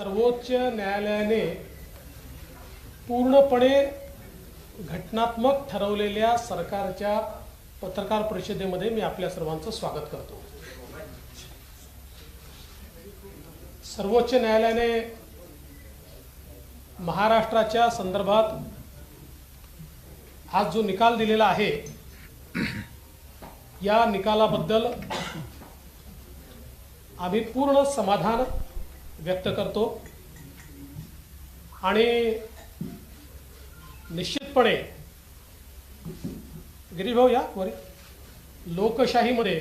सर्वोच्च न्यायालयाने पूर्णपणे घटनात्मक ठरवलेल्या सरकारच्या पत्रकार परिषदेमध्ये मी आपल्या सर्वांचं स्वागत करतो। सर्वोच्च न्यायालयाने महाराष्ट्राच्या संदर्भात आज जो निकाल दिलेला आहे या निकालाबद्दल आम्ही पूर्ण समाधान व्यक्त करतो आणि निश्चितपणे गिरीश भाऊ या वर लोकशाहीमध्ये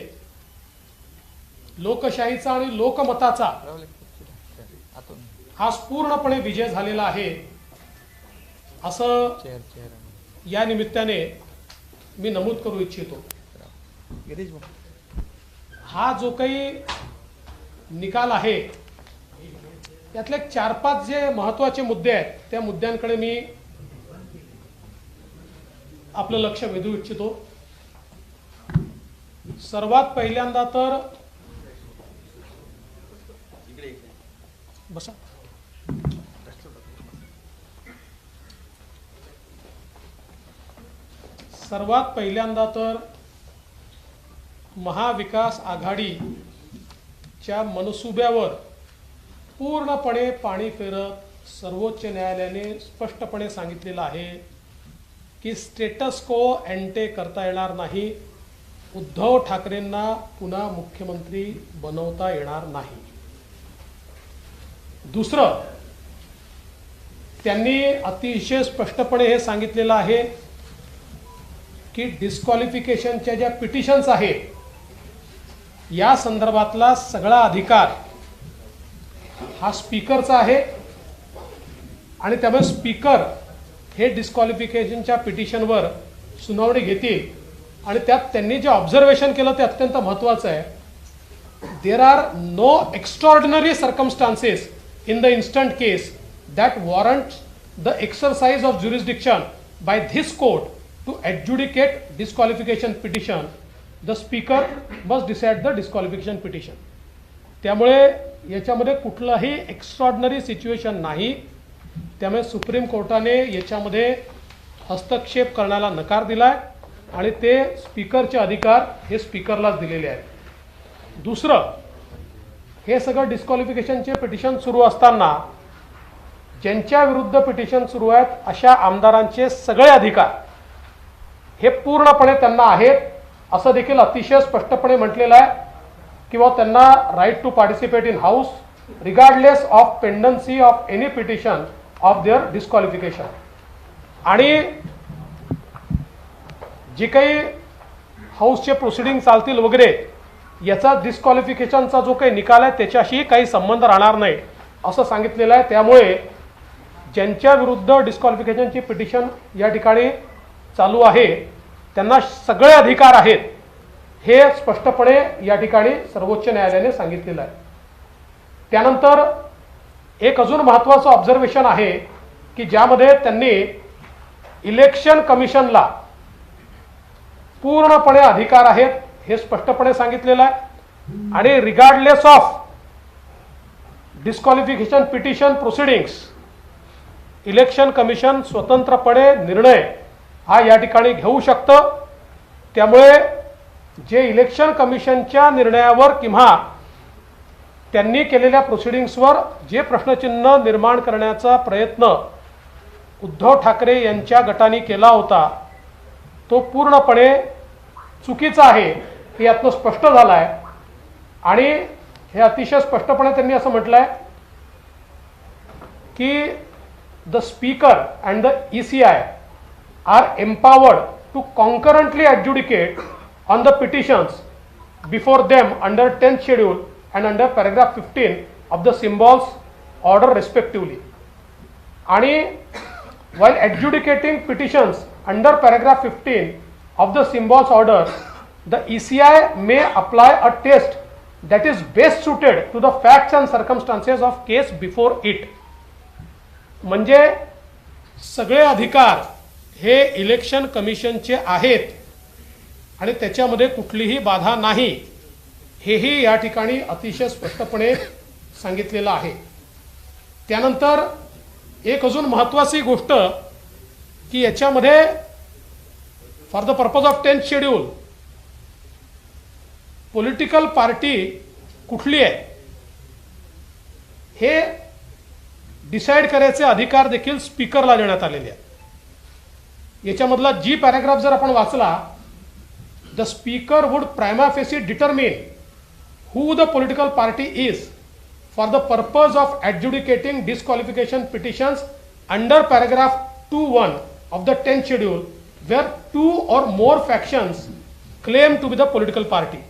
लोकशाहीचा आणि लोकमताचा आज पूर्णपणे विजय झालेला आहे असं या निमित्ताने मी नमूद करू इच्छितो। हा जो काही निकाल आहे यातले 4-5 जे महत्त्वाचे मुद्दे आहेत त्या मुद्द्यांकडे मी आपलं लक्ष वेधू इच्छितो। सर्वात पहिल्यांदा तर बसा सर्वात पहिल्यांदा तर महाविकास आघाडीच्या मनसुब्यावर पूर्णपणे पाणी फेरत सर्वोच्च न्यायालयाने स्पष्टपणे सांगितलेलं आहे की स्टेटस को एंटे करता येणार नाही, उद्धव ठाकरेंना पुन्हा मुख्यमंत्री बनवता येणार नाही। दुसरं, त्यांनी अतिशय स्पष्टपणे हे सांगितलेलं आहे की डिस्क्वालिफिकेशनच्या ज्या पिटिशन्स आहेत या संदर्भातला सगळा अधिकार हा स्पीकरचा आहे आणि त्यामुळे स्पीकर हे डिस्क्वालिफिकेशनच्या पिटिशनवर सुनावणी घेतील आणि त्यात त्यांनी जे ऑब्झर्वेशन केलं ते अत्यंत महत्त्वाचं आहे। There are no extraordinary circumstances in the instant case that warrant the exercise of jurisdiction by this court to adjudicate disqualification petition. The speaker must decide the disqualification petition. त्यामुळे याच्यामध्ये कुठलाही एक्स्ट्रॉर्डिनरी सिच्युएशन नाही, त्यामुळे supreme कोर्टाने याच्यामध्ये हस्तक्षेप करण्याला नकार दिलाय आणि ते स्पीकरचे अधिकार हे स्पीकरलाच दिलेले आहेत। दुसरं, हे सगळं डिस्क्वालिफिकेशनचे पिटिशन सुरू असताना ज्यांच्या विरुद्ध पिटिशन सुरू आहेत अशा आमदारांचे सगळे अधिकार हे पूर्णपणे त्यांना आहेत असं देखील अतिशय स्पष्टपणे म्हटलेलं आहे किंवा त्यांना right to participate in house regardless of pendency of any petition of their disqualification. आणि जे काही हाऊसचे प्रोसिडिंग चालतील वगैरे याचा डिस्क्वालिफिकेशनचा जो काही निकाल आहे त्याच्याशी काही संबंध राहणार नाही असं सांगितलेलं आहे। त्यामुळे ज्यांच्या विरुद्ध डिस्क्वालिफिकेशनची पिटिशन या ठिकाणी चालू आहे त्यांना सगळे अधिकार आहेत हे स्पष्टपणे या ठिकाणी सर्वोच्च न्यायालयाने सांगितलेलं आहे। त्यानंतर एक अजून महत्त्वाचं ऑब्झर्वेशन आहे की ज्यामध्ये त्यांनी इलेक्शन कमिशनला पूर्णपणे अधिकार आहेत हे स्पष्टपणे सांगितलेलं आहे आणि regardless of disqualification petition proceedings election commission स्वतंत्रपणे निर्णय हा या ठिकाणी घेऊ शकतं। त्यामुळे जे इलेक्शन कमिशनच्या निर्णयावर किंवा त्यांनी केलेल्या प्रोसिडिंग्सवर जे प्रश्नचिन्ह निर्माण करण्याचा प्रयत्न उद्धव ठाकरे यांच्या गटाने केला होता तो पूर्णपणे चुकीचा आहे हे यातनं स्पष्ट झालं आहे। आणि हे अतिशय स्पष्टपणे त्यांनी असं म्हटलं आहे की the speaker and the ECI are empowered to concurrently adjudicate on the petitions before them under 10th schedule and under paragraph 15 of the symbols order respectively. आणि while adjudicating petitions under paragraph 15 of the symbols order, the ECI may apply a test that is best suited to the facts and circumstances of case before it. म्हणजे सगळे अधिकार हे election कमिशनचे आहेत आणि त्याच्यामध्ये कुठलीही बाधा नाही हेही या ठिकाणी अतिशय स्पष्टपणे सांगितलेलं आहे। त्यानंतर एक अजून महत्त्वाची गोष्ट की याच्यामध्ये for the purpose of 10th schedule political party कुठली आहे हे डिसाइड करायचे अधिकार देखील स्पीकरला देण्यात आलेले आहेत। याच्यामधला जी पॅराग्राफ जर आपण वाचला, the speaker would prima facie determine who the political party is for the purpose of adjudicating disqualification petitions under paragraph 2(1) of the 10th schedule where 2 or more factions claim to be the political party।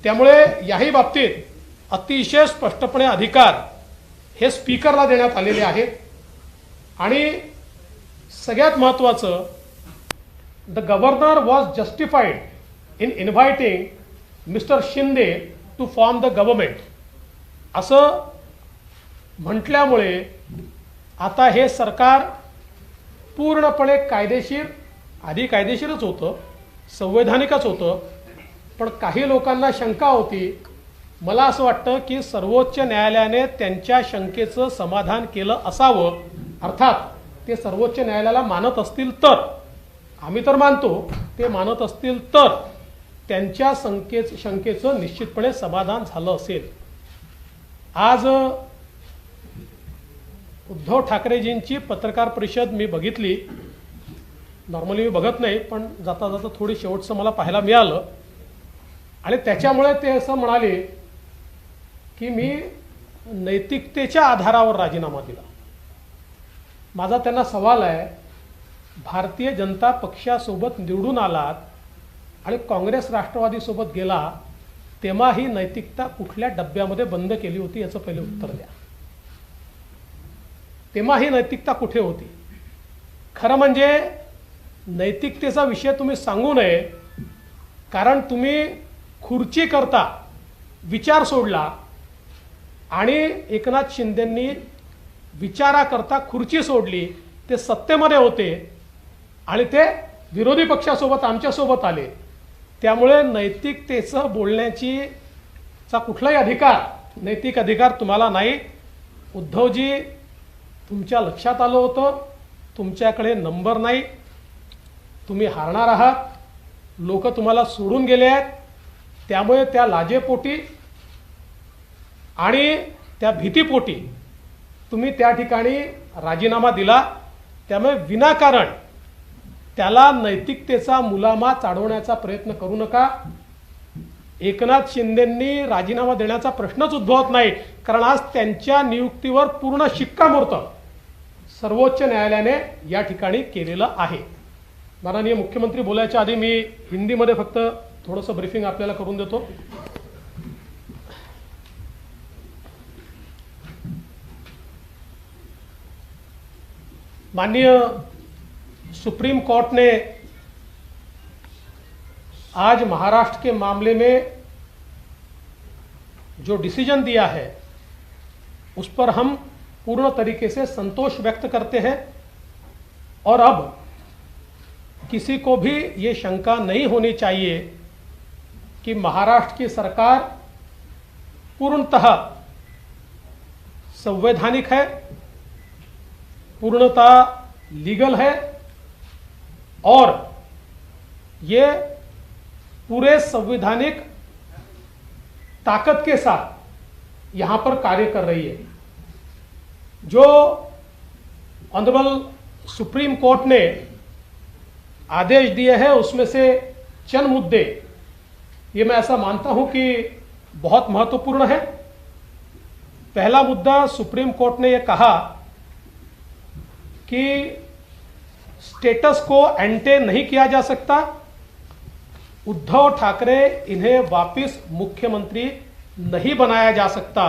त्यामुळे याही बाबतीत अतिशय स्पष्टपणे अधिकार हे स्पीकरला देण्यात आलेले आहेत। आणि सगळ्यात महत्त्वाचं, the governor was justified in inviting mister Shinde to form the government असं म्हटल्यामुळे आता हे सरकार पूर्णपणे कायदेशीर, आधी कायदेशीरच होतं, संवैधानिकच होतं, पण काही लोकांना शंका होती। मला असं वाटतं की सर्वोच्च न्यायालयाने त्यांच्या शंकेचं समाधान केलं असावं। अर्थात ते सर्वोच्च न्यायालयाला मानत असतील तर, आम्ही तर मानतो, ते मानत असतील तर त्यांच्या शंकेचं निश्चितपणे समाधान झालं असेल। आज उद्धव ठाकरेजींची पत्रकार परिषद मी बघितली, नॉर्मली मी बघत नाही, पण जाता जाता थोडी शेवटचं मला पाहायला मिळालं आणि त्याच्यामुळे ते असं म्हणाले की मी नैतिकतेच्या आधारावर राजीनामा दिला। माझा त्यांना सवाल आहे, भारतीय जनता पक्षासोबत निवडून आलात आणि काँग्रेस राष्ट्रवादीसोबत गेला, तेव्हा ही नैतिकता कुठल्या डब्यामध्ये बंद केली होती याचं पहिले उत्तर द्या। तेव्हा ही नैतिकता कुठे होती? खरं म्हणजे नैतिकतेचा विषय तुम्ही सांगू नये, कारण तुम्ही खुर्ची करता विचार सोडला आणि एकनाथ शिंदेंनी विचाराकरता खुर्ची सोडली। ते सत्तेमध्ये होते आणि ते विरोधी पक्षासोबत आमच्यासोबत आले। त्यामुळे नैतिकतेचं बोलण्याचा कुठलाही अधिकार, नैतिक अधिकार तुम्हाला नाही। उद्धवजी, तुमच्या लक्षात आलं होतं, तुमच्याकडे नंबर नाही, तुम्ही हारणार आहात, लोक तुम्हाला सोडून गेले आहेत, त्यामुळे त्या लाजेपोटी आणि त्या भीतीपोटी तुम्ही त्या ठिकाणी राजीनामा दिला। त्यामुळे विनाकारण त्याला नैतिकतेचा मुलामा चाडवण्याचा प्रयत्न करू नका। एकनाथ शिंदेंनी राजीनामा देण्याचा प्रश्नच उद्भवत नाही, कारण आज त्यांच्या नियुक्तीवर पूर्ण शिक्कामोर्तब सर्वोच्च न्यायालयाने या ठिकाणी केलेलं आहे। माननीय मुख्यमंत्री बोलायच्या आधी मी हिंदीमध्ये फक्त थोडंसं ब्रीफिंग आपल्याला करून देतो। माननीय सुप्रीम कोर्ट ने आज महाराष्ट्र के मामले में जो डिसीजन दिया है उस पर हम पूर्ण तरीके से संतोष व्यक्त करते हैं और अब किसी को भी ये शंका नहीं होनी चाहिए कि महाराष्ट्र की सरकार पूर्णतः संवैधानिक है, पूर्णतः लीगल है और ये पूरे संवैधानिक ताकत के साथ यहाँ पर कार्य कर रही है। जो ऑनरेबल सुप्रीम कोर्ट ने आदेश दिए हैं उसमें से चंद मुद्दे ये मैं ऐसा मानता हूं कि बहुत महत्वपूर्ण है। पहला मुद्दा, सुप्रीम कोर्ट ने यह कहा कि स्टेटस को एंटे नहीं किया जा सकता, उद्धव ठाकरे इन्हें वापस मुख्यमंत्री नहीं बनाया जा सकता।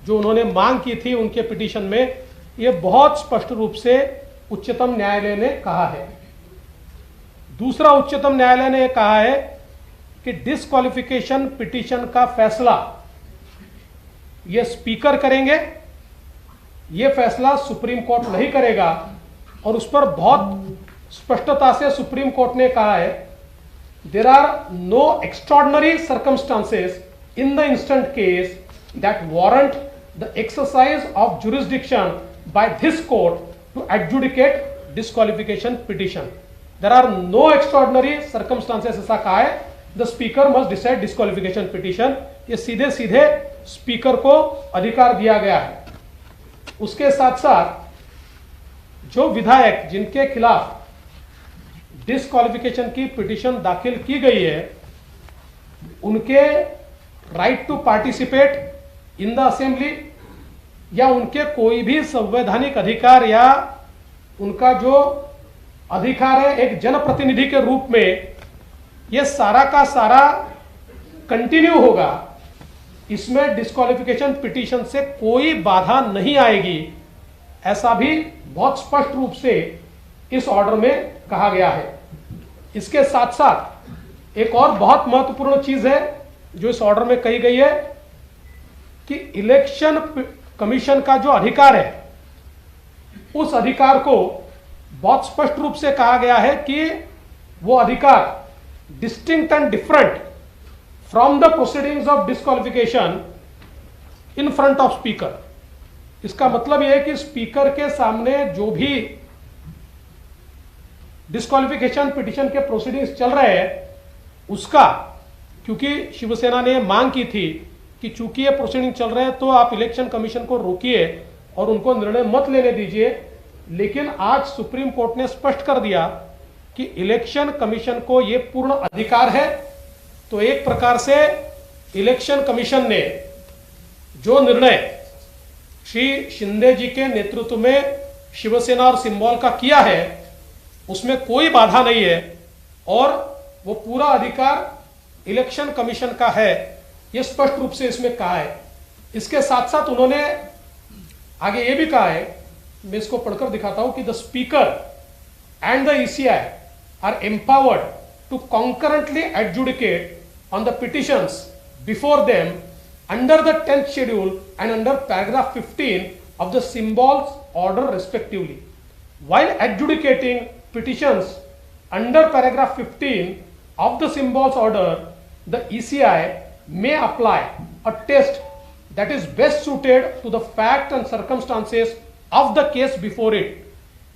जो उन्होंने मांग की थी उनके पिटीशन में, ये बहुत स्पष्ट रूप से उच्चतम न्यायालय ने कहा है। दूसरा, उच्चतम न्यायालय ने कहा है कि डिस्क्वालिफिकेशन पिटीशन का फैसला ये स्पीकर करेंगे, ये फैसला सुप्रीम कोर्ट नहीं करेगा। और उस पर बहुत स्पष्टता से सुप्रीम कोर्ट ने कहा है, there are no extraordinary circumstances in the instant case that warrant the exercise of jurisdiction by this court to adjudicate disqualification petition. There are no extraordinary circumstances ऐसा कहा है. The speaker must decide disqualification petition. ये सीधे सीधे speaker को अधिकार दिया गया है. उसके साथ साथ जो विधायक जिनके खिलाफ डिस्क्वालिफिकेशन की पिटीशन दाखिल की गई है, उनके right to participate in the assembly या उनके कोई भी संवैधानिक अधिकार या उनका जो अधिकार है एक जनप्रतिनिधि के रूप में, यह सारा का सारा कंटिन्यू होगा. इसमें डिस्क्वालिफिकेशन पिटीशन से कोई बाधा नहीं आएगी, ऐसा भी बहुत स्पष्ट रूप से इस ऑर्डर में कहा गया है. इसके साथ साथ एक और बहुत महत्वपूर्ण चीज है जो इस ऑर्डर में कही गई है कि इलेक्शन कमीशन का जो अधिकार है, उस अधिकार को बहुत स्पष्ट रूप से कहा गया है कि वो अधिकार distinct end different from the proceedings of disqualification in front of speaker. इसका मतलब यह है कि स्पीकर के सामने जो भी डिस्क्वालिफिकेशन पिटीशन के प्रोसीडिंग्स चल रहे हैं, उसका, क्योंकि शिवसेना ने मांग की थी कि चूंकि ये प्रोसीडिंग चल रहे हैं तो आप इलेक्शन कमीशन को रोकिए और उनको निर्णय मत लेने दीजिए, लेकिन आज सुप्रीम कोर्ट ने स्पष्ट कर दिया कि इलेक्शन कमीशन को ये पूर्ण अधिकार है. तो एक प्रकार से इलेक्शन कमीशन ने जो निर्णय श्री शिंदे जी के नेतृत्व में शिवसेना और सिंबल का किया है, उसमें कोई बाधा नहीं है और वो पूरा अधिकार इलेक्शन कमीशन का है, ये स्पष्ट रूप से इसमें कहा है. इसके साथ साथ उन्होंने आगे ये भी कहा है, मैं इसको पढ़कर दिखाता हूं, कि the speaker and the ECI are empowered to concurrently adjudicate on the petitions before them under the 10th schedule and under paragraph 15 of the symbols order respectively. While adjudicating petitions under paragraph 15 of the symbols order, the ECI may apply a test that is best suited to the fact and circumstances of the case before it.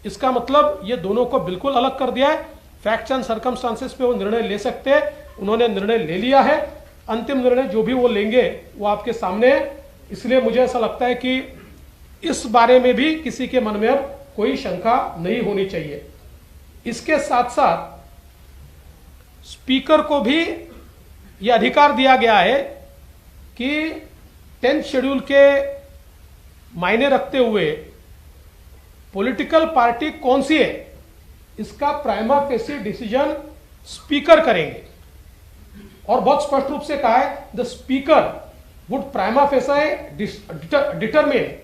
इसका मतलब ये दोनों को बिल्कुल अलग कर दिया है. Facts end circumstances पे वो निर्णय ले सकते हैं, उन्होंने निर्णय ले लिया है. अंतिम निर्णय जो भी वो लेंगे वो आपके सामने है. इसलिए मुझे ऐसा लगता है कि इस बारे में भी किसी के मन में अब कोई शंका नहीं होनी चाहिए. इसके साथ साथ स्पीकर को भी यह अधिकार दिया गया है कि 10th शेड्यूल के मायने रखते हुए पॉलिटिकल पार्टी कौन सी है, इसका प्राइमा फेसी डिसीजन स्पीकर करेंगे. और बहुत स्पष्ट रूप से कहा है, the speaker would prima facie determine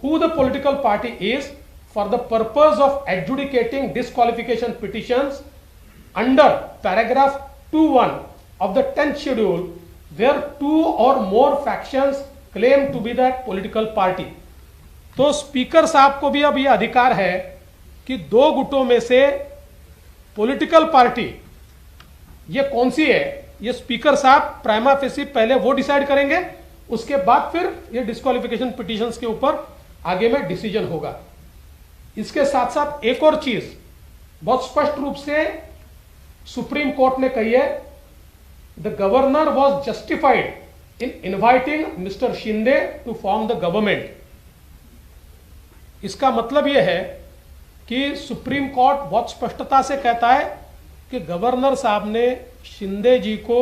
who the political party is for the purpose of adjudicating disqualification petitions under paragraph 2(1) of the 10th schedule where 2 or more factions claim to be that political party. तो speaker साहब को भी अब यह अधिकार है कि दो गुटों में से पॉलिटिकल पार्टी ये कौन सी है, ये स्पीकर साहब प्राइमा फेसी पहले वो डिसाइड करेंगे, उसके बाद फिर ये डिस्क्वालिफिकेशन पिटीशंस के ऊपर आगे में डिसीजन होगा. इसके साथ साथ एक और चीज बहुत स्पष्ट रूप से सुप्रीम कोर्ट ने कही है, the governor was justified in inviting mister Shinde to form the government. इसका मतलब यह है कि सुप्रीम कोर्ट बहुत स्पष्टता से कहता है कि गवर्नर साहब ने शिंदे जी को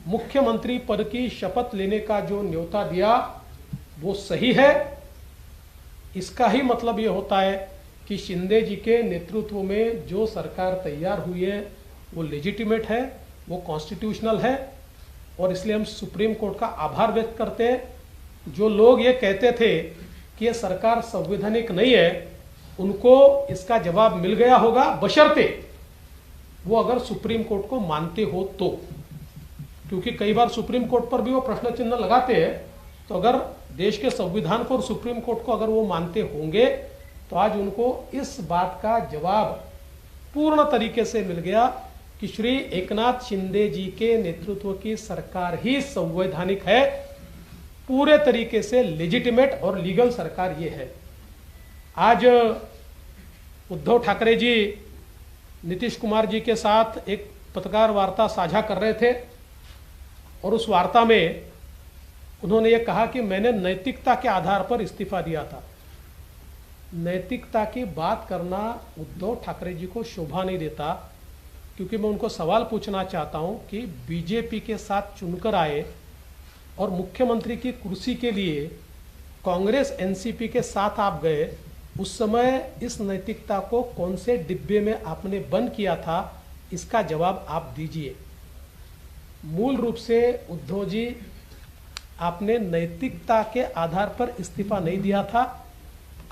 मुख्यमंत्री पद की शपथ लेने का जो न्योता दिया वो सही है. इसका ही मतलब यह होता है कि शिंदे जी के नेतृत्व में जो सरकार तैयार हुई है वो लेजिटिमेट है, वो कॉन्स्टिट्यूशनल है. और इसलिए हम सुप्रीम कोर्ट का आभार व्यक्त करते हैं. जो लोग ये कहते थे कि ये सरकार संवैधानिक नहीं है, उनको इसका जवाब मिल गया होगा, बशर्ते वो अगर सुप्रीम कोर्ट को मानते हो तो. क्योंकि कई बार सुप्रीम कोर्ट पर भी वो प्रश्न चिन्ह लगाते हैं. तो अगर देश के संविधान को और सुप्रीम कोर्ट को अगर वो मानते होंगे तो आज उनको इस बात का जवाब पूर्ण तरीके से मिल गया कि श्री एकनाथ शिंदे जी के नेतृत्व की सरकार ही संवैधानिक है. पूरे तरीके से लेजिटिमेट और लीगल सरकार ये है। आज उद्धव ठाकरे जी नीतीश कुमार जी के साथ एक पत्रकार वार्ता साझा कर रहे थे और उस वार्ता में उन्होंने ये कहा कि मैंने नैतिकता के आधार पर इस्तीफा दिया था। नैतिकता की बात करना उद्धव ठाकरे जी को शोभा नहीं देता, क्योंकि मैं उनको सवाल पूछना चाहता हूं कि बीजेपी के साथ चुनकर आए और मुख्यमंत्री की कुर्सी के लिए कांग्रेस एनसीपी के साथ आप गए, उस समय इस नैतिकता को कौन से डिब्बे में आपने बंद किया था, इसका जवाब आप दीजिए। मूल रूप से उद्धव जी, आपने नैतिकता के आधार पर इस्तीफा नहीं दिया था,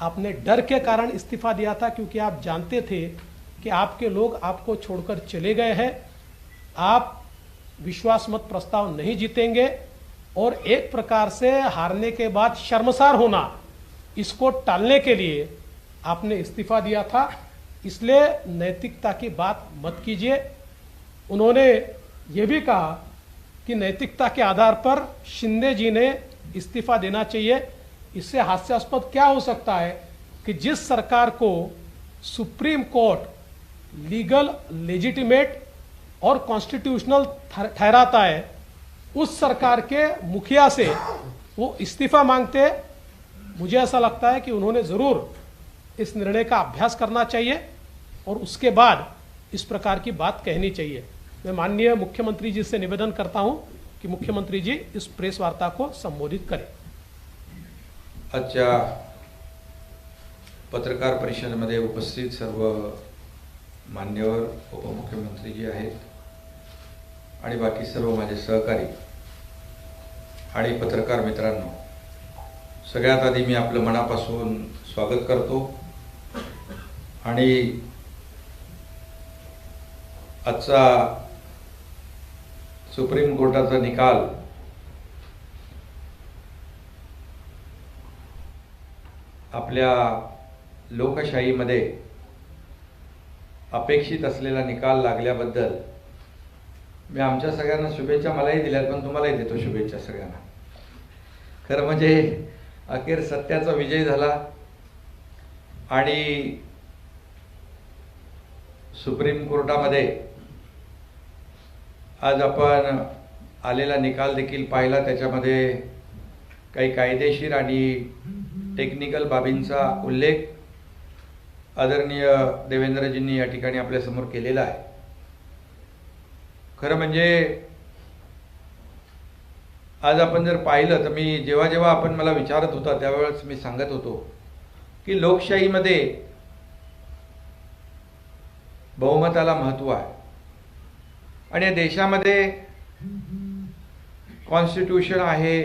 आपने डर के कारण इस्तीफा दिया था, क्योंकि आप जानते थे कि आपके लोग आपको छोड़कर चले गए हैं, आप विश्वास मत प्रस्ताव नहीं जीतेंगे और एक प्रकार से हारने के बाद शर्मसार होना, इसको टालने के लिए आपने इस्तीफा दिया था। इसलिए नैतिकता की बात मत कीजिए। उन्होंने ये भी कहा कि नैतिकता के आधार पर शिंदे जी ने इस्तीफा देना चाहिए। इससे हास्यास्पद क्या हो सकता है कि जिस सरकार को सुप्रीम कोर्ट लीगल, लेजिटिमेट और कॉन्स्टिट्यूशनल ठहराता है, उस सरकार के मुखिया से वो इस्तीफा मांगते। मुझे ऐसा लगता है कि उन्होंने जरूर इस निर्णय का अभ्यास करना चाहिए और उसके बाद इस प्रकार की बात कहनी चाहिए। मैं माननीय मुख्यमंत्री जी से निवेदन करता हूं कि मुख्यमंत्री जी इस प्रेस वार्ता को संबोधित करें। आजच्या पत्रकार परिषदेमध्ये उपस्थित सर्व मान्यवर उपमुख्यमंत्री जी आहेत आणि बाकी सर्व माझे सहकारी आणि पत्रकार मित्रांनो, सगळ्यात आधी मी आपलं मनापासून स्वागत करतो आणि आजचा सुप्रीम कोर्टाचा निकाल आपल्या लोकशाहीमध्ये अपेक्षित असलेला निकाल लागल्याबद्दल मी आमच्या सगळ्यांना शुभेच्छा मलाही दिल्यात, पण तुम्हालाही देतो शुभेच्छा सगळ्यांना। खरं म्हणजे अखेर सत्याचा विजय झाला आणि सुप्रीम कोर्टामध्ये आज आपण आलेला निकाल देखील पाहिला। त्याच्यामध्ये काही कायदेशीर आणि टेक्निकल बाबींचा उल्लेख आदरणीय देवेंद्रजींनी या ठिकाणी आपल्या समोर केलेला आहे। खरं म्हणजे आज आपण जर पाहिलं तर मी जेव्हा आपण मला विचारत होता त्यावेळेस मी सांगत होतो की लोकशाहीमध्ये बहुमताला महत्त्व आहे आणि या देशामध्ये कॉन्स्टिट्यूशन आहे,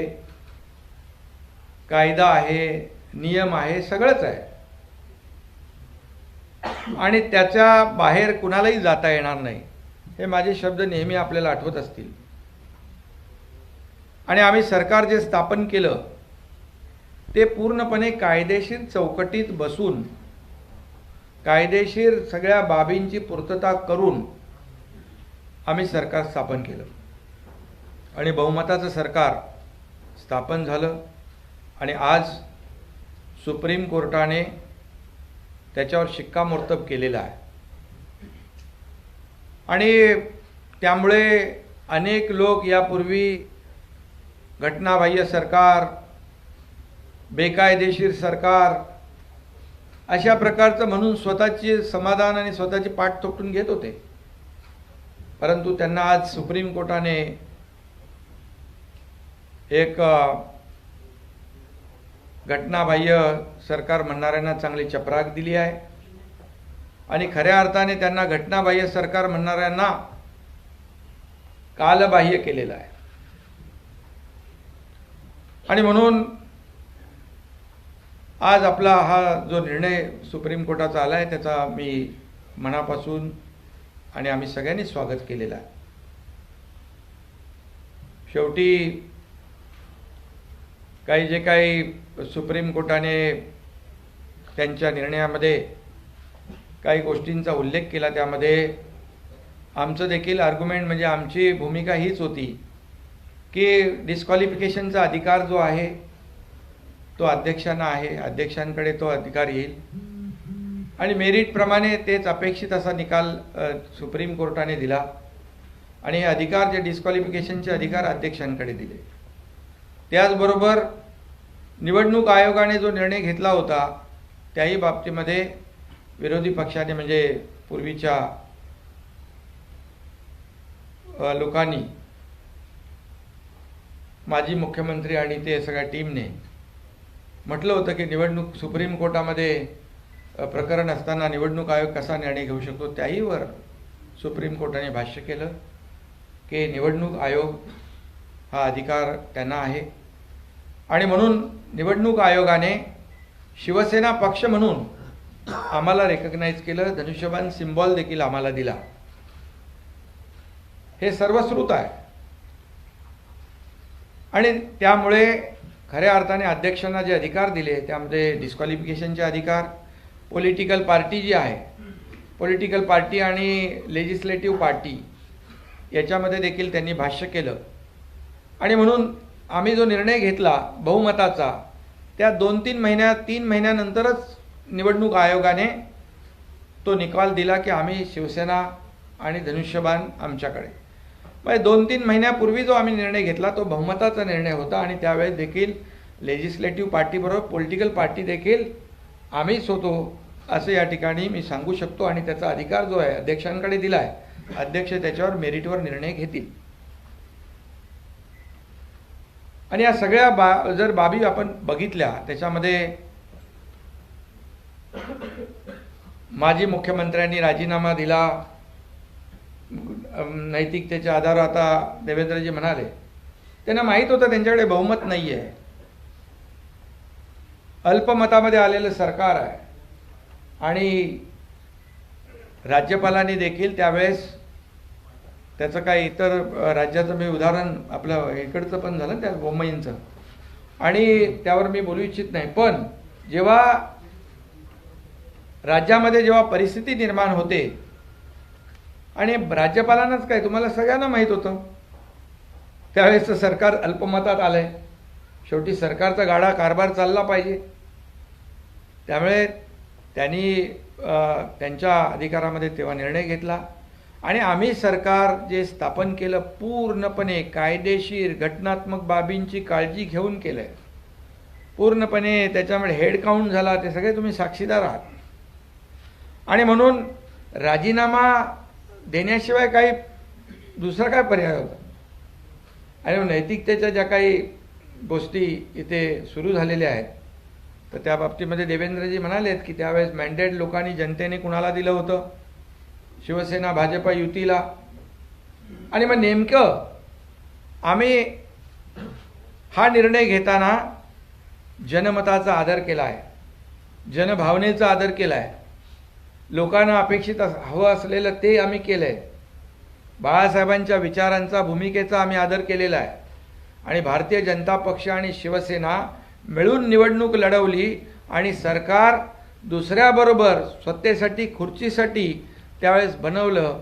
कायदा आहे, नियम आहे, सगळंच आहे आणि त्याच्या बाहेर कुणालाही जाता येणार नाही, हे माझे शब्द नेहमी आपल्याला आठवत असतील। आणि आम्ही सरकार जे स्थापन केलं ते पूर्णपणे कायदेशीर चौकटीत बसून कायदेशीर सगळ्या बाबींची पूर्तता करून आम्ही सरकार स्थापन केलं आणि बहुमताचं सरकार स्थापन झालं आणि आज सुप्रीम कोर्टाने त्याच्यावर शिक्कामोर्तब केलेला आहे आणि त्यामुळे अनेक लोक यापूर्वी घटनाबाह्य सरकार, बेकायदेशीर सरकार अशा प्रकारचं म्हणून स्वतःचे समाधान आणि स्वतःची पाठ थोपटून घेत होते, परंतु त्यांना आज सुप्रीम कोर्टाने एक घटनाबाह्य सरकार म्हणणाऱ्यांना चांगली चपराक दिली आहे आणि खऱ्या अर्थाने त्यांना घटनाबाह्य सरकार म्हणणाऱ्यांना कालबाह्य केलेलं आहे। आणि म्हणून आज आपला हा जो निर्णय सुप्रीम कोर्टाचा आला आहे त्याचा मी मनापासून आणि आम्ही सगळ्यांनी स्वागत केलेलं आहे। शेवटी काही जे काही सुप्रीम कोर्टाने त्यांच्या निर्णयामध्ये काही गोष्टींचा उल्लेख केला, त्यामध्ये आमचं देखील आर्ग्युमेंट म्हणजे आमची भूमिका हीच होती की डिस्क्वालिफिकेशनचा अधिकार जो आहे तो अध्यक्षांना आहे, अध्यक्षांकडे तो अधिकार येईल आणि मेरिटप्रमाणे तेच अपेक्षित असा निकाल सुप्रीम कोर्टाने दिला आणि हे अधिकार, जे डिस्क्वालिफिकेशनचे अधिकार अध्यक्षांकडे दिले. त्याचबरोबर निवडणूक आयोगाने जो निर्णय घेतला होता त्याही बाबतीमध्ये विरोधी पक्षाने म्हणजे पूर्वीच्या लोकांनी, माजी मुख्यमंत्री आणि ते सगळ्या टीमने म्हटलं होतं की निवडणूक सुप्रीम कोर्टामध्ये प्रकरण असताना निवडणूक आयोग कसा निर्णय घेऊ शकतो. त्याहीवर सुप्रीम कोर्टाने भाष्य केलं की निवडणूक आयोग हा अधिकार त्यांना आहे आणि म्हणून निवडणूक आयोगाने शिवसेना पक्ष म्हणून आम्हाला रेकग्नाइज केलं, धनुष्यबाण सिम्बॉल देखील आम्हाला दिला. हे सर्वश्रुत आहे आणि त्यामुळे खऱ्या अर्थाने अध्यक्षांना जे अधिकार दिले त्यामध्ये डिस्क्वालिफिकेशनचे अधिकार, पॉलिटिकल पार्टी जी आहे, पॉलिटिकल पार्टी आणि लेजिस्लेटिव्ह पार्टी याच्यामध्ये देखील त्यांनी भाष्य केलं आणि म्हणून आम्ही जो निर्णय घेतला बहुमताचा त्या 2-3 महिन्यानंतरच निवडणूक आयोगाने तो निकाल दिला की आम्ही शिवसेना आणि धनुष्यबाण आमच्याकडे. म्हणजे 2-3 महिन्यापूर्वी जो आम्ही निर्णय घेतला तो बहुमताचा निर्णय होता आणि त्यावेळेस देखील लेजिस्लेटिव्ह पार्टीबरोबर पॉलिटिकल पार्टी देखील आम्हीच होतो असं या ठिकाणी मी सांगू शकतो आणि त्याचा अधिकार जो आहे अध्यक्षांकडे दिला आहे. अध्यक्ष त्याच्यावर मेरिटवर निर्णय घेतील आणि या सगळ्या जर बाबी आपण बघितल्या त्याच्यामध्ये माजी मुख्यमंत्र्यांनी राजीनामा दिला नैतिकतेच्या आधारावर. आता देवेंद्रजी म्हणाले त्यांना माहीत होतं त्यांच्याकडे बहुमत नाही आहे, अल्पमतामध्ये आलेलं सरकार आहे आणि राज्यपालांनी देखील त्यावेळेस त्याचं काही इतर राज्याचं मी उदाहरण आपलं इकडचं पण झालं त्या बोम्मईंचं आणि त्यावर मी बोलू इच्छित नाही, पण जेव्हा राज्यामध्ये जेव्हा परिस्थिती निर्माण होते आणि राज्यपालांनाच काय, तुम्हाला सगळ्यांना माहीत होतं त्यावेळेसचं सरकार अल्पमतात आलंय, शेवटी सरकारचा गाडा कारभार चालला पाहिजे. त्यामुळे त्यांनी त्यांच्या अधिकारामध्ये तेव्हा निर्णय घेतला आणि आम्ही सरकार जे स्थापन केलं पूर्णपणे कायदेशीर घटनात्मक बाबींची काळजी घेऊन केलंय, पूर्णपणे त्याच्यामध्ये हेड काउंट झाला, ते सगळे तुम्ही साक्षीदार आहात आणि म्हणून राजीनामा देण्याशिवाय काही दुसरा काय पर्याय होता. आणि नैतिकतेच्या ज्या काही गोष्टी इथे सुरू झालेल्या आहेत तर त्या बाबतीमध्ये देवेंद्रजी म्हणालेत की त्यावेळेस मॅन्डेट लोकांनी जनतेने कुणाला दिलं होतं, शिवसेना भाजप युतीला, आणि मग नेमकं आम्ही हा निर्णय घेताना जनमताचा आदर केला आहे, जनभावनेचा आदर केला आहे, लोकांना अपेक्षित हवं असलेलं ते आम्ही केलं आहे, बाळासाहेबांच्या विचारांचा भूमिकेचा आम्ही आदर केलेला आहे आणि भारतीय जनता पक्ष आणि शिवसेना मिळून निवडणूक लढवली आणि सरकार दुसऱ्याबरोबर सत्तेसाठी खुर्चीसाठी त्यावेळेस बनवलं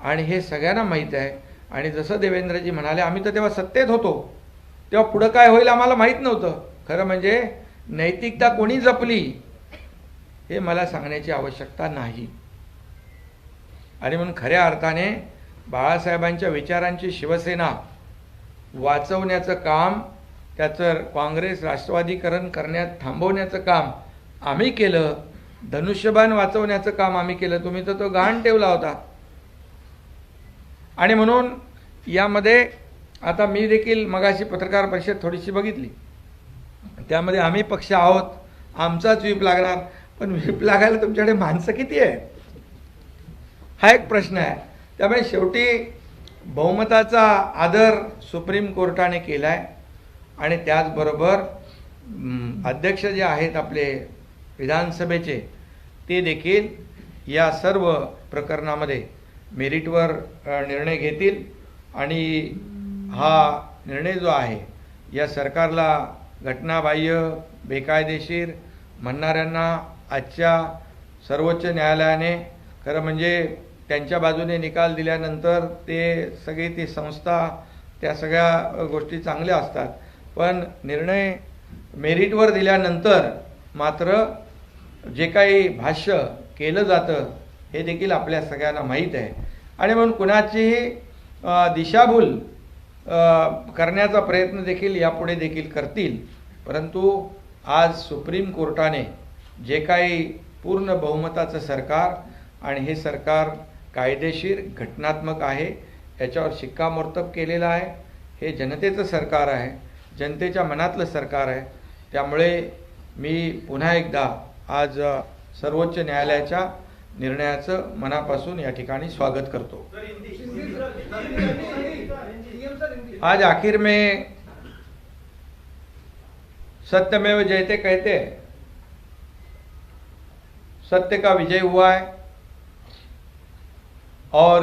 आणि हे सगळ्यांना माहीत आहे. आणि जसं देवेंद्रजी म्हणाले आम्ही तर तेव्हा सत्तेत होतो, तेव्हा पुढं काय होईल आम्हाला माहीत नव्हतं. खरं म्हणजे नैतिकता कोणी जपली हे मला सांगण्याची आवश्यकता नाही आणि म्हणून खऱ्या अर्थाने बाळासाहेबांच्या विचारांची शिवसेना वाचवण्याचं काम, त्याचं काँग्रेस राष्ट्रवादीकरण करण्यात थांबवण्याचं काम आम्ही केलं, धनुष्यबाण वाचवण्याचं काम आम्ही केलं. तुम्ही तर तो गहाण ठेवला होता आणि म्हणून यामध्ये आता मी देखील मगाशी पत्रकार परिषद थोडीशी बघितली, त्यामध्ये आम्ही पक्ष आहोत, आमचाच व्हीप लागणार, पण व्हीप लागायला तुमच्याकडे माणसं किती आहेत हा एक प्रश्न आहे. त्यामुळे शेवटी बहुमताचा आदर सुप्रीम कोर्टाने केला आहे आणि त्याचबरोबर अध्यक्ष जे आहेत आपले विधानसभेचे ते देखील या सर्व प्रकरणामध्ये मेरिटवर निर्णय घेतील आणि हा निर्णय जो आहे या सरकारला घटनाबाह्य बेकायदेशीर म्हणणाऱ्यांना आजच्या सर्वोच्च न्यायालयाने खरं म्हणजे त्यांच्या बाजूने निकाल दिल्यानंतर ते सगळी ती संस्था त्या सगळ्या गोष्टी चांगल्या असतात, पण निर्णय मेरिटवर दिल्यानंतर मात्र जे काही भाष्य केलं जातं हे देखील आपल्या सगळ्यांना माहीत आहे. आणि म्हणून कुणाचीही दिशाभूल करण्याचा प्रयत्न देखील यापुढे देखील करतील. परंतु आज सुप्रीम कोर्टाने जे काही पूर्ण बहुमताचं सरकार आणि हे सरकार कायदेशीर घटनात्मक आहे याच्यावर शिक्कामोर्तब केलेलं आहे. हे जनतेचं सरकार आहे, जनतेच्या मनातलं सरकार आहे. त्यामुळे मी पुन्हा एकदा आज सर्वोच्च न्यायालयाच्या निर्णयाचं मनापासून या ठिकाणी स्वागत करतो. आज आखिर में सत्यमेव जयते कहते हैं, सत्य का विजय हुआ है और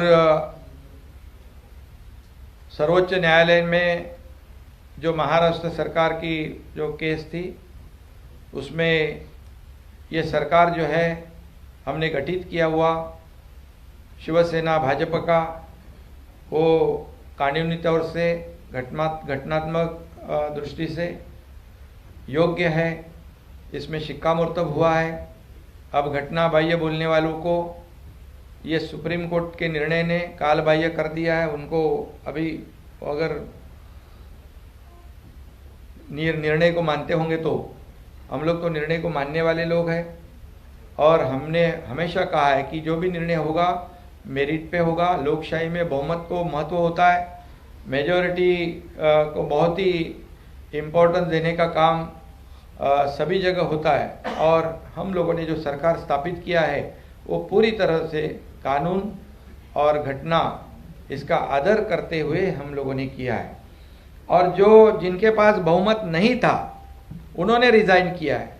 सर्वोच्च न्यायालय में जो महाराष्ट्र सरकार की जो केस थी उसमें ये सरकार जो है हमने गठित किया हुआ शिवसेना भाजपा का वो कानूनी तौर से घटनात्मक दृष्टि से योग्य है, इसमें शिक्कामोर्तब हुआ है. अब घटना बाह्य बोलने वालों को ये सुप्रीम कोर्ट के निर्णय ने काल बाह्य कर दिया है. उनको अभी अगर निर्णय को मानते होंगे तो हम लोग तो निर्णय को मानने वाले लोग हैं और हमने हमेशा कहा है कि जो भी निर्णय होगा मेरिट पे होगा. लोकशाही में बहुमत को महत्व होता है, मेजॉरिटी को बहुत ही इम्पोर्टेंस देने का काम सभी जगह होता है. और हम लोगों ने जो सरकार स्थापित किया है वो पूरी तरह से कानून और घटना इसका आदर करते हुए हम लोगों ने किया है. और जो जिनके पास बहुमत नहीं था उन्होंने रिजाइन किया है.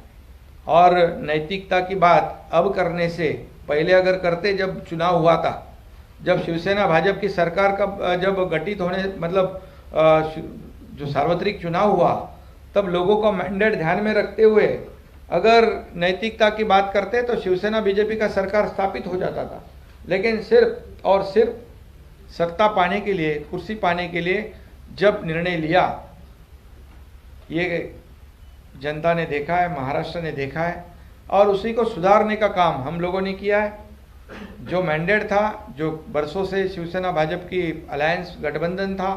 और नैतिकता की बात अब करने से पहले अगर करते, जब चुनाव हुआ था, जब शिवसेना भाजपा की सरकार का जब गठित होने मतलब जो सार्वत्रिक चुनाव हुआ तब लोगों का मैंडेट ध्यान में रखते हुए अगर नैतिकता की बात करते तो शिवसेना बीजेपी का सरकार स्थापित हो जाता था. लेकिन सिर्फ और सिर्फ सत्ता पाने के लिए, कुर्सी पाने के लिए जब निर्णय लिया, ये जनता ने देखा है, महाराष्ट्र ने देखा है और उसी को सुधारने का काम हम लोगों ने किया है. जो मैंडेट था, जो बरसों से शिवसेना भाजपा की अलायंस गठबंधन था,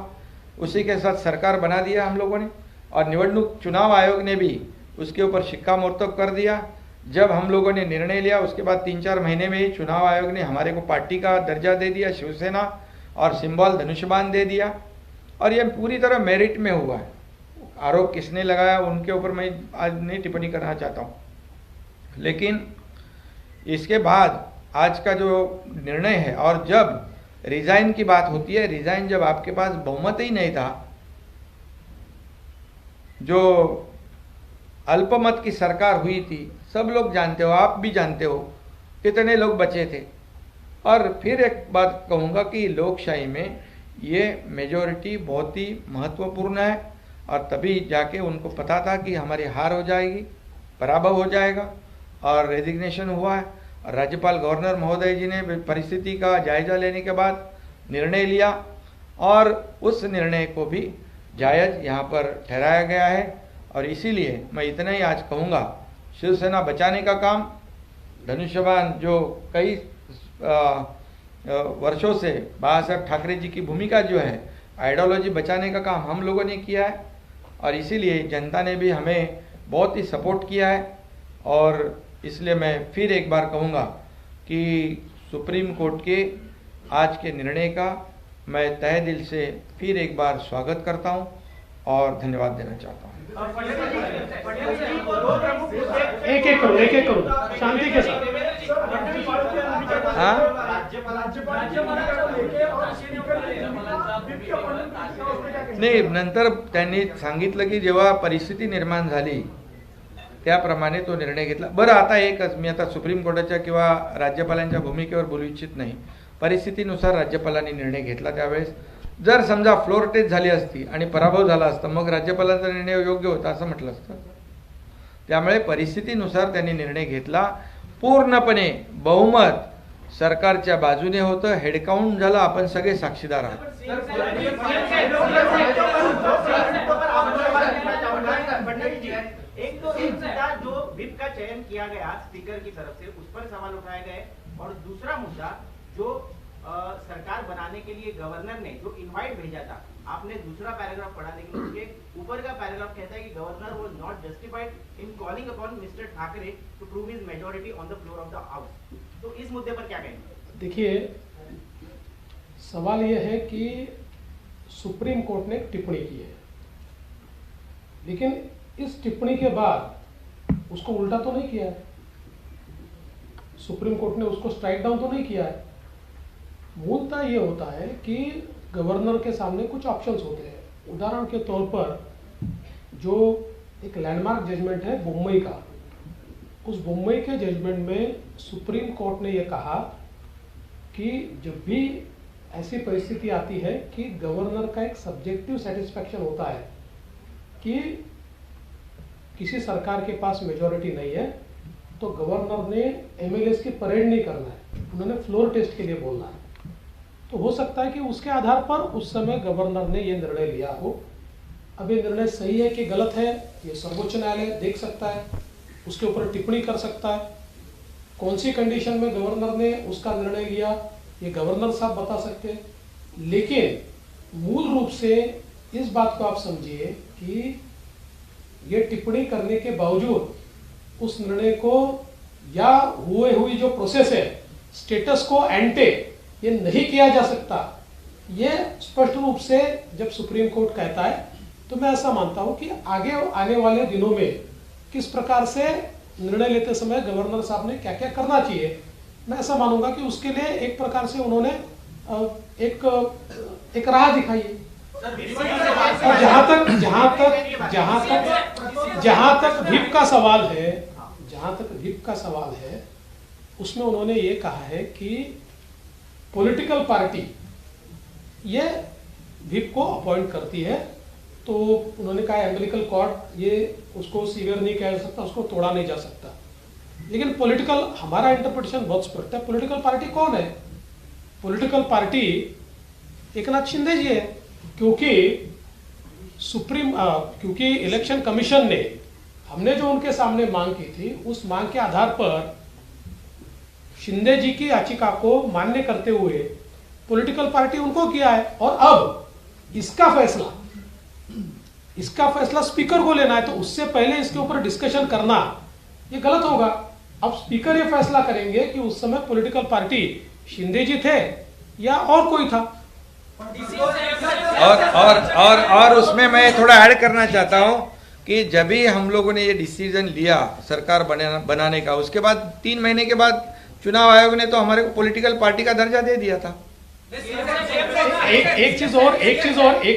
उसी के साथ सरकार बना दिया हम लोगों ने. और निवडणूक चुनाव आयोग ने भी उसके ऊपर शिक्कामोर्तब कर दिया. जब हम लोगों ने निर्णय लिया उसके बाद 3-4 महीने में ही चुनाव आयोग ने हमारे को पार्टी का दर्जा दे दिया, शिवसेना, और सिंबल धनुष्यबाण दे दिया. और ये पूरी तरह मेरिट में हुआ है. आरोप किसने लगाया उनके ऊपर मैं आज नहीं टिप्पणी करना चाहता हूँ. लेकिन इसके बाद आज का जो निर्णय है, और जब रिजाइन की बात होती है, रिजाइन जब आपके पास बहुमत ही नहीं था, जो अल्पमत की सरकार हुई थी, सब लोग जानते हो, आप भी जानते हो कितने लोग बचे थे. और फिर एक बात कहूँगा कि लोकशाही में ये मेजॉरिटी बहुत ही महत्वपूर्ण है. और तभी जाके उनको पता था कि हमारी हार हो जाएगी, पराभव हो जाएगा, और रेजिग्नेशन हुआ है. और राज्यपाल गवर्नर महोदय जी ने परिस्थिति का जायजा लेने के बाद निर्णय लिया और उस निर्णय को भी जायज़ यहाँ पर ठहराया गया है. और इसीलिए मैं इतना ही आज कहूँगा, शिवसेना बचाने का काम, धनुष्यबाण जो कई वर्षों से बाला साहब ठाकरे जी की भूमिका जो है, आइडियोलॉजी बचाने का काम हम लोगों ने किया है. और इसीलिए जनता ने भी हमें बहुत ही सपोर्ट किया है. और इसलिए मैं फिर एक बार कहूँगा कि सुप्रीम कोर्ट के आज के निर्णय का मैं तहे दिल से फिर एक बार स्वागत करता हूँ और धन्यवाद देना चाहता हूँ. एक एक करो शांति के साथ. हाँ, नाही, नंतर त्यांनी सांगितलं की जेव्हा परिस्थिती निर्माण झाली त्याप्रमाणे तो निर्णय घेतला. बरं, आता एकच, मी आता सुप्रीम कोर्टाच्या किंवा राज्यपालांच्या भूमिकेवर बोलू इच्छित नाही. परिस्थितीनुसार राज्यपालांनी निर्णय घेतला. त्यावेळेस जर समजा फ्लोर टेस्ट झाली असती आणि पराभव झाला असता, मग राज्यपालांचा निर्णय योग्य होता असं म्हटलं असतं. त्यामुळे परिस्थितीनुसार त्यांनी निर्णय घेतला. पूर्णपणे बहुमत सरकारच्या बाजूने होतं, हेडकाउंट झालं, आपण सगळे साक्षीदार आहात. एक तो एक मुद्दा जो विप का चयन किया गया स्पीकर की तरफ से, उस पर सवाल उठाए गए, और दूसरा मुद्दा जो सरकार बनाने के लिए गवर्नर ने जो इनवाइट भेजा था, आपने दूसरा पैराग्राफ पढ़ा, लेकिन उसके ऊपर का पैराग्राफ कहता है कि governor was not justified in calling upon mister Thackeray to prove his majority on the floor of the house. तो इस मुद्दे पर क्या कहेंगे? देखिए, सवाल यह है कि सुप्रीम कोर्ट ने एक टिप्पणी की है, लेकिन इस टिप्पणी के बाद उसको उल्टा तो नहीं किया है. सुप्रीम कोर्ट ने उसको स्ट्राइक डाउन तो नहीं किया है. मूलतः ये होता है कि गवर्नर के सामने कुछ ऑप्शंस होते हैं. उदाहरण के तौर पर जो एक लैंडमार्क जजमेंट है बम्बई का, उस बम्बई के जजमेंट में सुप्रीम कोर्ट ने यह कहा कि जब भी ऐसी परिस्थिति आती है कि गवर्नर का एक सब्जेक्टिव सेटिस्फैक्शन होता है कि किसी सरकार के पास मेजॉरिटी नहीं है, तो गवर्नर ने एमएलएस की परेड नहीं करना है, उन्होंने फ्लोर टेस्ट के लिए बोलना है. तो हो सकता है कि उसके आधार पर उस समय गवर्नर ने ये निर्णय लिया हो. अब ये निर्णय सही है कि गलत है, ये सर्वोच्च न्यायालय देख सकता है, उसके ऊपर टिप्पणी कर सकता है. कौन सी कंडीशन में गवर्नर ने उसका निर्णय लिया, ये गवर्नर साहब बता सकते हैं. लेकिन मूल रूप से इस बात को आप समझिए कि ये टिप्पणी करने के बावजूद उस निर्णय को या हुई जो प्रोसेस है, स्टेटस को एंटे, ये नहीं किया जा सकता. ये स्पष्ट रूप से जब सुप्रीम कोर्ट कहता है, तो मैं ऐसा मानता हूं कि आगे आने वाले दिनों में किस प्रकार से निर्णय लेते समय गवर्नर साहब ने क्या क्या करना चाहिए, मैं ऐसा मानूंगा कि उसके लिए एक प्रकार से उन्होंने एक राह दिखाई है. और जहां तक व्हिप का सवाल है, उसमें उन्होंने ये कहा है कि पॉलिटिकल पार्टी ये व्हिप को अपॉइंट करती है. तो उन्होंने कहा एम्बिलिकल कॉर्ड ये उसको सीवियर नहीं कह सकता, उसको तोड़ा नहीं जा सकता. लेकिन पॉलिटिकल, हमारा इंटरप्रिटेशन बहुत स्पष्ट है. पॉलिटिकल पार्टी कौन है? पॉलिटिकल पार्टी एकनाथ शिंदे जी है, क्योंकि इलेक्शन कमीशन ने, हमने जो उनके सामने मांग की थी, उस मांग के आधार पर शिंदे जी की याचिका को मान्य करते हुए पॉलिटिकल पार्टी उनको किया है. और अब इसका फैसला स्पीकर को लेना है, तो उससे पहले इसके ऊपर डिस्कशन करना ये गलत होगा. अब स्पीकर ये फैसला करेंगे कि उस समय पॉलिटिकल पार्टी शिंदे जी थे या और कोई था. और उसमें मैं थोड़ा ऐड करना चाहता हूं कि जब भी हम लोगों ने ये डिसीजन लिया सरकार बनाने का, उसके बाद 3 महीने के बाद चुनाव आयोग ने तो हमारे को पॉलिटिकल पार्टी का दर्जा दे दिया था. एक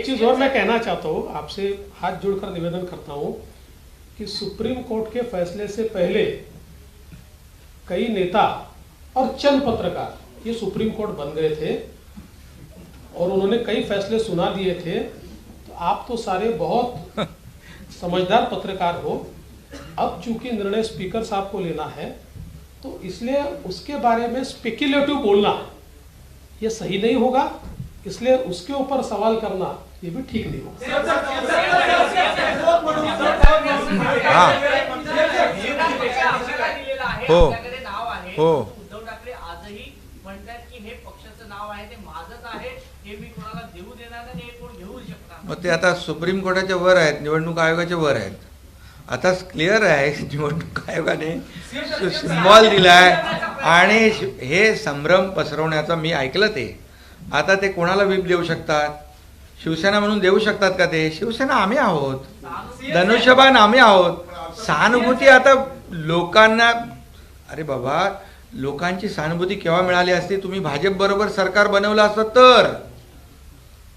चीज और मैं कहना चाहता हूं, आपसे हाथ जोड़कर निवेदन करता हूं कि सुप्रीम कोर्ट के फैसले से पहले कई नेता और चंद पत्रकार ये सुप्रीम कोर्ट बन गए थे और उन्होंने कई फैसले सुना दिए थे. तो आप तो सारे बहुत समझदार पत्रकार हो. अब चूंकि निर्णय स्पीकर साहब को लेना है, तो इसलिए उसके बारे में स्पेक्युलेटिव बोलना ये सही नहीं होगा. इसलिए उसके ऊपर सवाल करना ये भी ठीक नहीं होगा. उद्धव ठाकरे आजही म्हणतात की हे पक्षाचं नाव आहे, ते माझंच आहे, हे मी कोणाला देऊ देणार नाही, हे कोण घेऊ शकणार. मग ते आता सुप्रीम कोर्टाच्या वर आहेत, निवडणूक आयोगाच्या वर आहेत. आता क्लिअर आहे निवडणूक आयोगाने सिम्बॉल दिलाय आणि हे संभ्रम पसरवण्याचा मी ऐकलं ते. आता ते कोणाला व्हीप देऊ शकतात? शिवसेना म्हणून देऊ शकतात का ते? शिवसेना आम्ही आहोत, धनुष्यबाण आम्ही आहोत. सहानुभूती आता लोकांना, अरे बाबा, लोकांची सहानुभूती केव्हा मिळाली असती? तुम्ही भाजप बरोबर सरकार बनवलं असतं तर.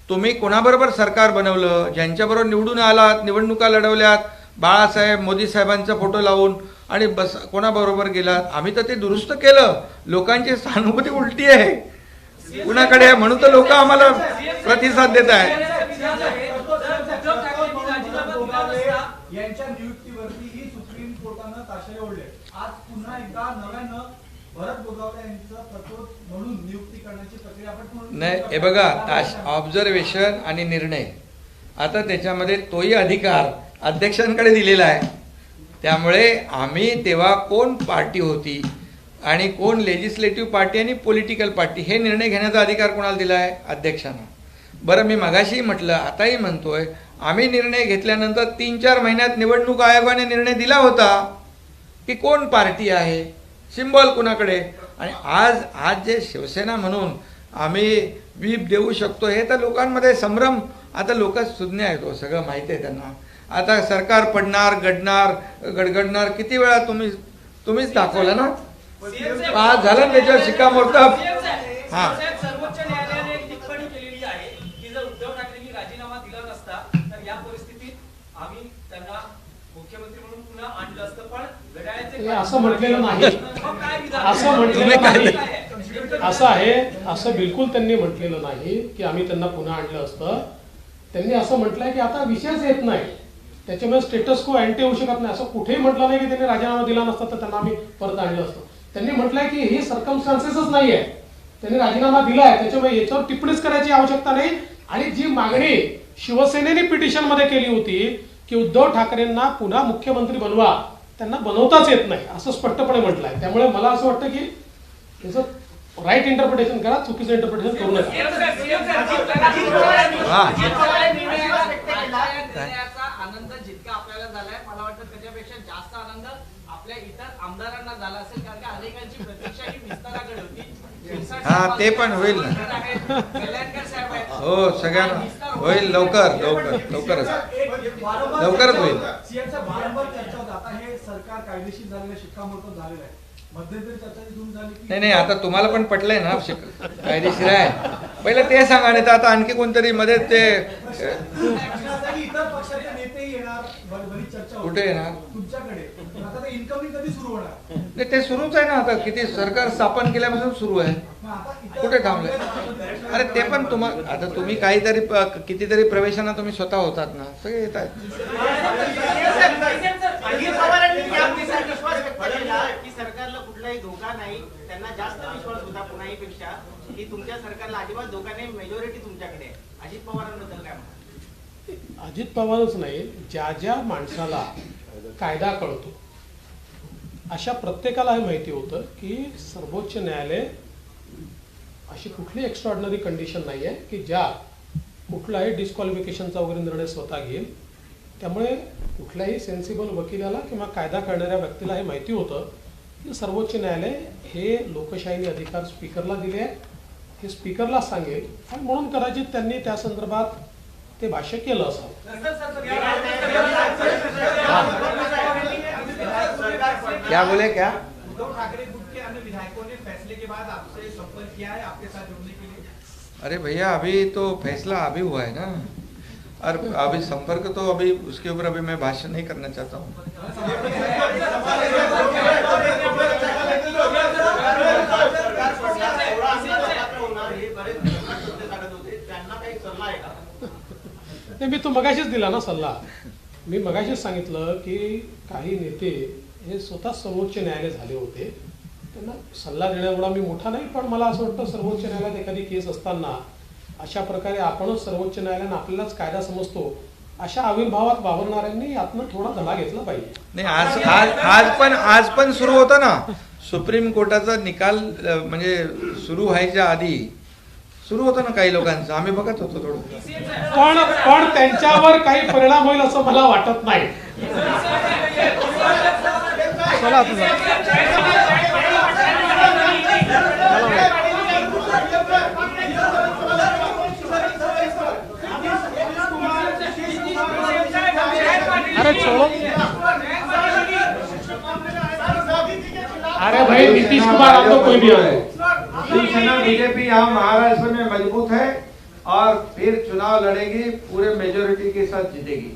तुम्ही कोणाबरोबर सरकार बनवलं? ज्यांच्याबरोबर निवडून आलात, निवडणुका लढवल्यात, बाळासाहेब मोदी साहेबांचा फोटो लावून, आणि बस कोणाबरोबर गेलात? आम्ही तर ते दुरुस्त केलं. लोकांची सहानुभूती उलटी आहे, कुणाकडे आहे म्हणून तर लोक आम्हाला प्रतिसाद देत आहेत. यांच्या नियुक्तीवरतीही सुप्रीम कोर्टानं ताशेरे ओढले. आज पुन्हा एकदा नव्यानं भरत गोगावले यांचा प्रतोद म्हणून नियुक्ती करण्याची प्रक्रिया आपण पूर्ण नाही, हे बघा, ऑब्झर्वेशन आणि निर्णय, आता त्याच्यामध्ये तोही अधिकार अध्यक्षांकडे दिलेला आहे. त्यामुळे आम्ही तेव्हा कोण पार्टी होती आणि कोण लेजिस्लेटिव्ह पार्टी आणि पॉलिटिकल पार्टी हे निर्णय घेण्याचा अधिकार कोणाला दिला आहे? अध्यक्षांना. बरं, मी मगाशीही म्हटलं, आताही म्हणतोय, आम्ही निर्णय घेतल्यानंतर 3-4 महिन्यात निवडणूक आयोगाने निर्णय दिला होता की कोण पार्टी आहे, सिम्बॉल कुणाकडे. आणि आज जे शिवसेना म्हणून आम्ही व्हीप देऊ शकतो, हे तर लोकांमध्ये संभ्रम, आता लोक सुज्ञ आहेत, हो, सगळं माहिती आहे त्यांना. आता सरकार पडणार, गडगडणार, किती वेळा तुम्हीच दाखवलं ना. आज झालं त्याच्यावर शिक्कामोर्तब. हा, सर्वोच्च न्यायालयाने एक टिप्पणी केलेली आहे की जर उद्धव ठाकरेंनी राजीनामा दिला नसता तर या परिस्थितीत आम्ही त्यांना मुख्यमंत्री म्हणून पुन्हा आणलं असतं. पण घड्याळाचे असं म्हटलेलं नाही, असं म्हटलेलं नाही, असं आहे, असं बिलकुल त्यांनी म्हटलेलं नाही की आम्ही त्यांना पुन्हा आणलं असतं. त्यांनी असं म्हटलंय की आता विषयच येत नाही, त्याच्यामुळे स्टेटस को अँटी होऊ शकत नाही. असं कुठेही म्हटलं नाही की त्यांनी राजीनामा दिला नसता तर त्यांना आम्ही परत आणलं असतं. त्यांनी म्हटलंय की ही सर्कमस्टान्सेसच नाहीये, त्यांनी राजीनामा दिलाय, त्याच्यामुळे याच्यावर टिप्पणीच करायची आवश्यकता नाही. आणि जी मागणी शिवसेनेने पिटिशन मध्ये केली होती की उद्धव ठाकरेंना पुन्हा मुख्यमंत्री बनवा, त्यांना बनवताच येत नाही असं स्पष्टपणे म्हटलंय. त्यामुळे मला असं वाटतं की याचं राईट इंटरप्रिटेशन करा, चुकीचं इंटरप्रिटेशन करू नका. आनंद जितका आपल्याला झालाय, मला वाटतं त्याच्यापेक्षा जास्त आनंद आपल्या इतर आमदारांना झाला असेल, कारण की अनेकांची प्रतीक्षा ही विस्ताराकडे होती. हा, ते पण होईल ना. कल्याणकर साहेब आहेत, हो, सगळ्यांना होईल, लवकरच होईल. सीएमचा वारंवार चर्चा होता. आता हे सरकार कायदेशीर झालेलं, शिक्कामोर्तब झालेलं आहे. मध्यंतरी चर्चा तिथून झाली की नाही, आता तुम्हाला पण पटलंय ना कायदेशीर आहे. पहिलं ते सांगा, नाही तर आता आणखी कोणतरी मध्ये ते इतर पक्षाचे नेतेही येणार, बरीच चर्चा होती. कुठे येणार? तुमच्याकडे. आता ते इन्कमिंग कधी सुरू होणार? नाही, ते सुरूच आहे ना. आता किती सरकार स्थापन केल्यापासून सुरू आहे. कुठे थांबलंय? अरे ते पण आता तुम्ही काहीतरी कितीतरी प्रवेशांना तुम्ही स्वतः होतात ना, सगळे येत आहेत. की सरकारला कुठलाही धोका नाही, त्यांना जास्त विश्वास होता पुन्हाहीपेक्षा की तुमच्या सरकारला अजिबात धोका नाही, मेजॉरिटी तुमच्याकडे आहे. अजित पवारांबद्दल काय म्हणतात? अजित पवारच नाही, ज्या माणसाला कायदा कळतो अशा प्रत्येकाला हे माहिती होतं की सर्वोच्च न्यायालय अशी कुठली एक्स्ट्राऑर्डिनरी कंडिशन नाही आहे की ज्या कुठलाही डिस्क्वालिफिकेशनचा वगैरे निर्णय स्वतः घेईल. त्यामुळे कुठल्याही सेन्सिबल वकिलाला किंवा कायदा करणाऱ्या व्यक्तीला हे माहिती होतं की सर्वोच्च न्यायालय हे लोकशाहीने अधिकार स्पीकरला दिले आहे, हे स्पीकरला सांगेल, आणि म्हणून कदाचित त्यांनी त्या संदर्भात ते भाष्य केलं असावं. क्या बोले क्या? उद्धव ठाकरे ग्रुप के अन्य विधायकों ने फैसले के बाद आपसे संपर्क किया है आपके साथ जुड़ने के लिए? अरे भैया, अभी तो फैसला अभी हुआ है ना, और अभी संपर्क तो अभी उसके ऊपर अभी मैं भाष्य नहीं करना चाहता हूँ. मी तो मगाशीच दिला ना सल्ला. मी मगाशीच सांगितलं की काही नेते हे स्वतः सर्वोच्च न्यायालय झाले होते, त्यांना सल्ला देण्याएवढा मी मोठा नाही, पण मला असं वाटतं सर्वोच्च न्यायालयात एखादी केस असताना अशा प्रकारे आपणच सर्वोच्च न्यायालयाने आपल्यालाच कायदा समजतो अशा आविर्भावात वावरणाऱ्यांनी यातनं थोडा धडा घेतला पाहिजे. नाही, आज पण सुरू होता ना सुप्रीम कोर्टाचा निकाल, म्हणजे सुरू व्हायच्या आधी सुरू होतं ना काही लोकांचं, आम्ही बघत होतो थोडं. पण त्यांच्यावर काही परिणाम होईल असं मला वाटत नाही. अरे छोड़ो, अरे भाई नीतीश कुमार आप तो कोई भी हो. शिवसेना बीजेपी यहाँ महाराष्ट्र में मजबूत है और फिर चुनाव लड़ेगी, पूरे मेजोरिटी के साथ जीतेगी.